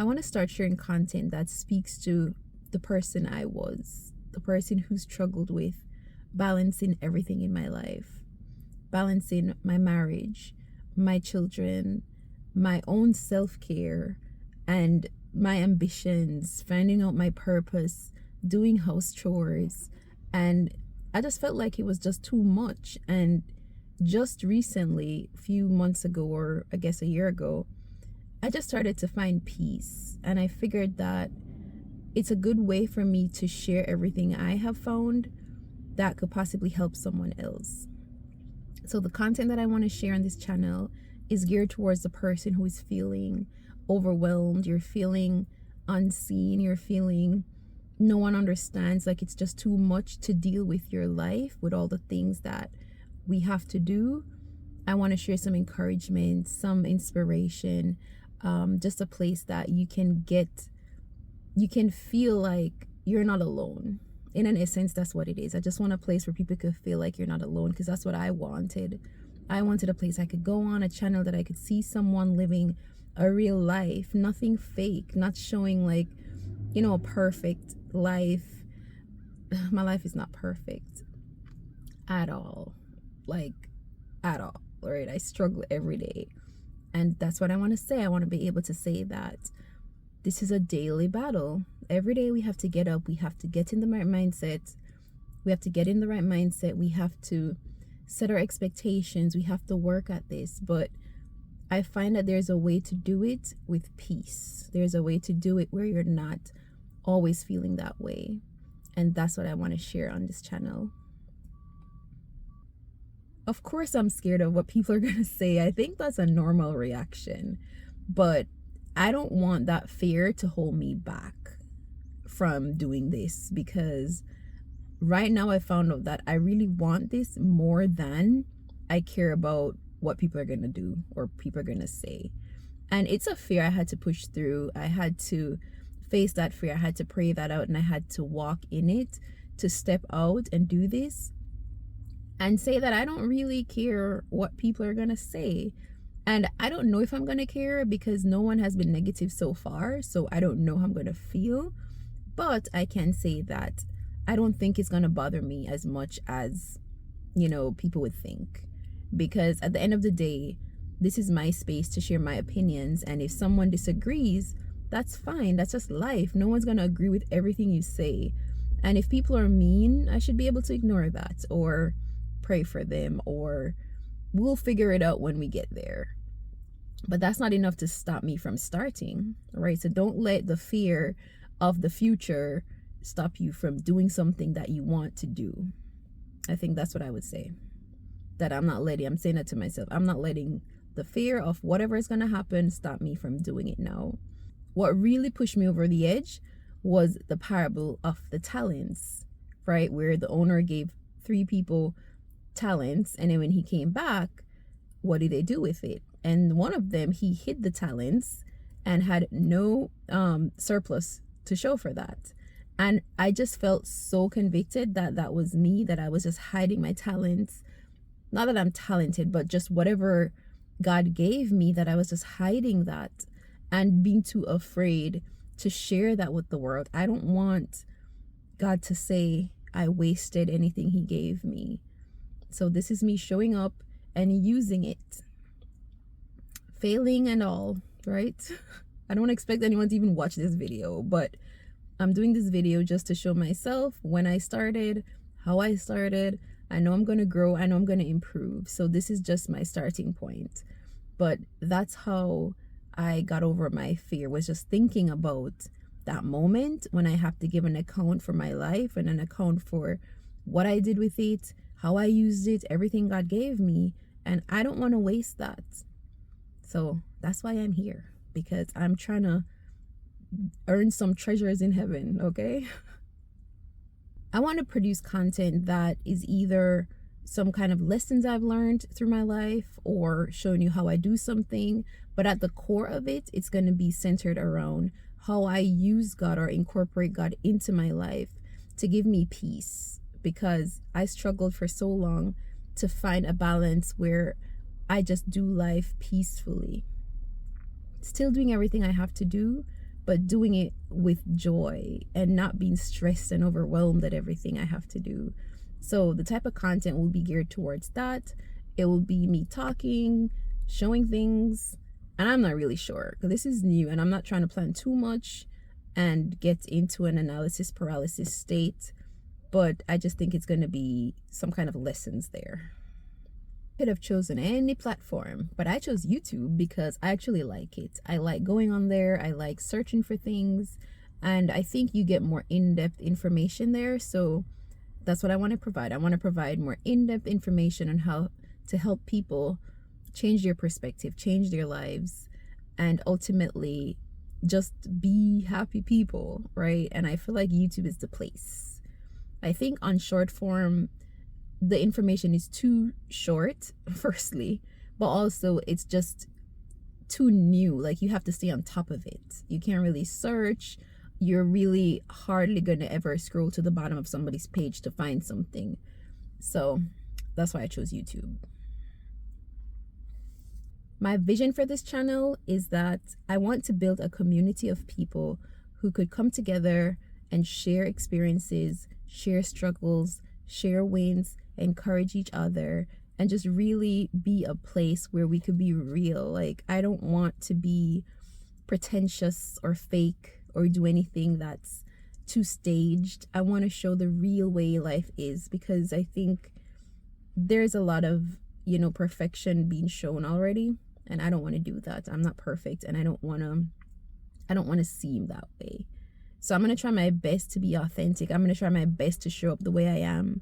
I want to start sharing content that speaks to the person I was, the person who struggled with balancing everything in my life, balancing my marriage, my children, my own self-care, and my ambitions, finding out my purpose, doing house chores. And I just felt like it was just too much. And just recently, a few months ago, or I guess a year ago, I just started to find peace. And I figured that it's a good way for me to share everything I have found that could possibly help someone else. So the content that I want to share on this channel is geared towards the person who is feeling overwhelmed, you're feeling unseen, you're feeling no one understands, like it's just too much to deal with your life, with all the things that we have to do. I want to share some encouragement, some inspiration, just a place that you can feel like you're not alone. In an essence, that's what it is. I just want a place where people could feel like you're not alone, because that's what I wanted. I wanted a place I could go on, a channel that I could see someone living a real life, nothing fake, not showing like, a perfect life. My life is not perfect at all, like at all, right? I struggle every day. And that's what I want to say. I want to be able to say that this is a daily battle. Every day we have to get up. We have to get in the right mindset. We have to get in the right mindset. We have to set our expectations. We have to work at this. But I find that there's a way to do it with peace. There's a way to do it where you're not always feeling that way. And that's what I want to share on this channel. Of course, I'm scared of what people are going to say. I think that's a normal reaction. But I don't want that fear to hold me back from doing this, because right now I found out that I really want this more than I care about what people are going to do or people are going to say. And it's a fear I had to push through. I had to face that fear. I had to pray that out, and I had to walk in it, to step out and do this and say that I don't really care what people are going to say. And I don't know if I'm going to care, because no one has been negative so far. So I don't know how I'm going to feel. But I can say that I don't think it's going to bother me as much as, people would think. Because at the end of the day, this is my space to share my opinions. And if someone disagrees, that's fine. That's just life. No one's going to agree with everything you say. And if people are mean, I should be able to ignore that, or pray for them, or we'll figure it out when we get there. But that's not enough to stop me from starting, right? So don't let the fear of the future stop you from doing something that you want to do. I think that's what I would say. That I'm saying that to myself. I'm not letting the fear of whatever is going to happen stop me from doing it now. What really pushed me over the edge was the parable of the talents, right? Where the owner gave 3 people talents, and then when he came back, what did they do with it? And one of them, he hid the talents and had no surplus to show for that. And I just felt so convicted that that was me, that I was just hiding my talents. Not that I'm talented, but just whatever God gave me, that I was just hiding that and being too afraid to share that with the world. I don't want God to say I wasted anything he gave me. So this is me showing up and using it, failing and all, right? I don't expect anyone to even watch this video, but I'm doing this video just to show myself when I started, how I started. I know I'm going to grow. I know I'm going to improve. So this is just my starting point. But that's how I got over my fear, was just thinking about that moment when I have to give an account for my life and an account for what I did with it, how I used it, everything God gave me. And I don't want to waste that. So that's why I'm here, because I'm trying to earn some treasures in heaven, okay? I want to produce content that is either some kind of lessons I've learned through my life, or showing you how I do something. But at the core of it, it's going to be centered around how I use God or incorporate God into my life to give me peace. Because I struggled for so long to find a balance where I just do life peacefully. Still doing everything I have to do, but doing it with joy and not being stressed and overwhelmed at everything I have to do. So the type of content will be geared towards that. It will be me talking, showing things, and I'm not really sure because this is new and I'm not trying to plan too much and get into an analysis paralysis state, but I just think it's going to be some kind of lessons there. Could have chosen any platform, but I chose YouTube because I actually like it. I like going on there, I like searching for things, and I think you get more in-depth information there. So that's what I want to provide. I want to provide more in-depth information on how to help people change their perspective, change their lives, and ultimately just be happy people, right? And I feel like YouTube is the place. I think on short form, the information is too short, firstly, but also it's just too new. Like, you have to stay on top of it. You can't really search. You're really hardly going to ever scroll to the bottom of somebody's page to find something. So that's why I chose YouTube. My vision for this channel is that I want to build a community of people who could come together and share experiences, share struggles, share wins, encourage each other, and just really be a place where we could be real. Like, I don't want to be pretentious or fake or do anything that's too staged. I want to show the real way life is, because I think there's a lot of, perfection being shown already, and I don't want to do that. I'm not perfect, and I don't want to seem that way. So I'm going to try my best to be authentic. I'm going to try my best to show up the way I am.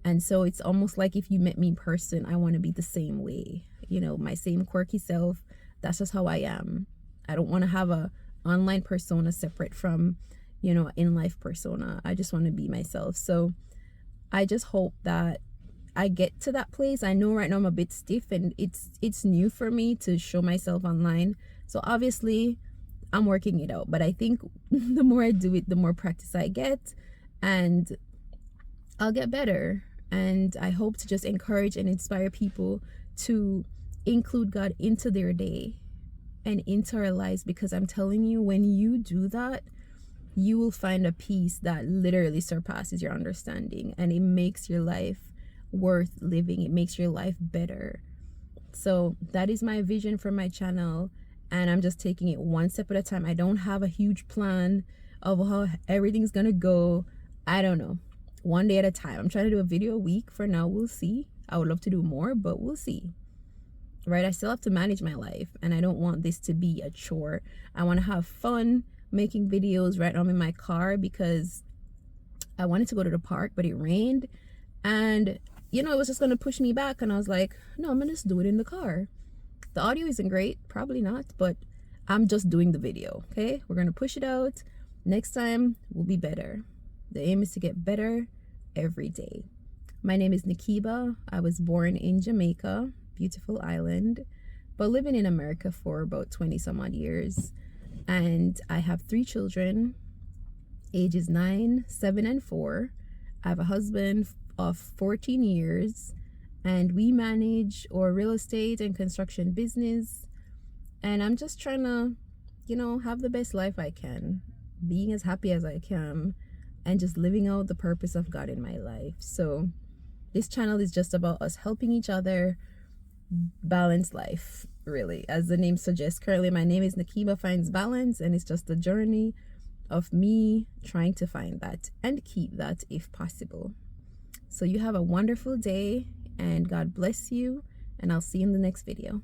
And so it's almost like if you met me in person, I want to be the same way, my same quirky self. That's just how I am. I don't want to have a online persona separate from, in life persona. I just want to be myself. So I just hope that I get to that place. I know right now I'm a bit stiff and it's new for me to show myself online. So obviously I'm working it out, but I think the more I do it, the more practice I get, and I'll get better. And I hope to just encourage and inspire people to include God into their day and into our lives, because I'm telling you, when you do that, you will find a peace that literally surpasses your understanding, and it makes your life worth living. It makes your life better. So that is my vision for my channel, and I'm just taking it one step at a time. I don't have a huge plan of how everything's gonna go. I don't know. One day at a time. I'm trying to do a video a week for now. We'll see. I would love to do more, but we'll see. Right? I still have to manage my life, and I don't want this to be a chore. I want to have fun making videos. Right now I'm in my car because I wanted to go to the park, but it rained, and it was just going to push me back, and I was like, no, I'm going to just do it in the car. The audio isn't great, probably not, but I'm just doing the video. Okay, we're going to push it out. Next time will be better. The aim is to get better every day. My name is Nikiba. I was born in Jamaica, beautiful island, but living in America for about 20 some odd years. And I have 3 children, ages 9, 7, and 4. I have a husband of 14 years, and we manage our real estate and construction business. And I'm just trying to, have the best life I can, being as happy as I can, and just living out the purpose of God in my life. So this channel is just about us helping each other balance life, really. As the name suggests, currently my name is Nikiba Finds Balance, and it's just a journey of me trying to find that and keep that if possible. So you have a wonderful day, and God bless you, and I'll see you in the next video.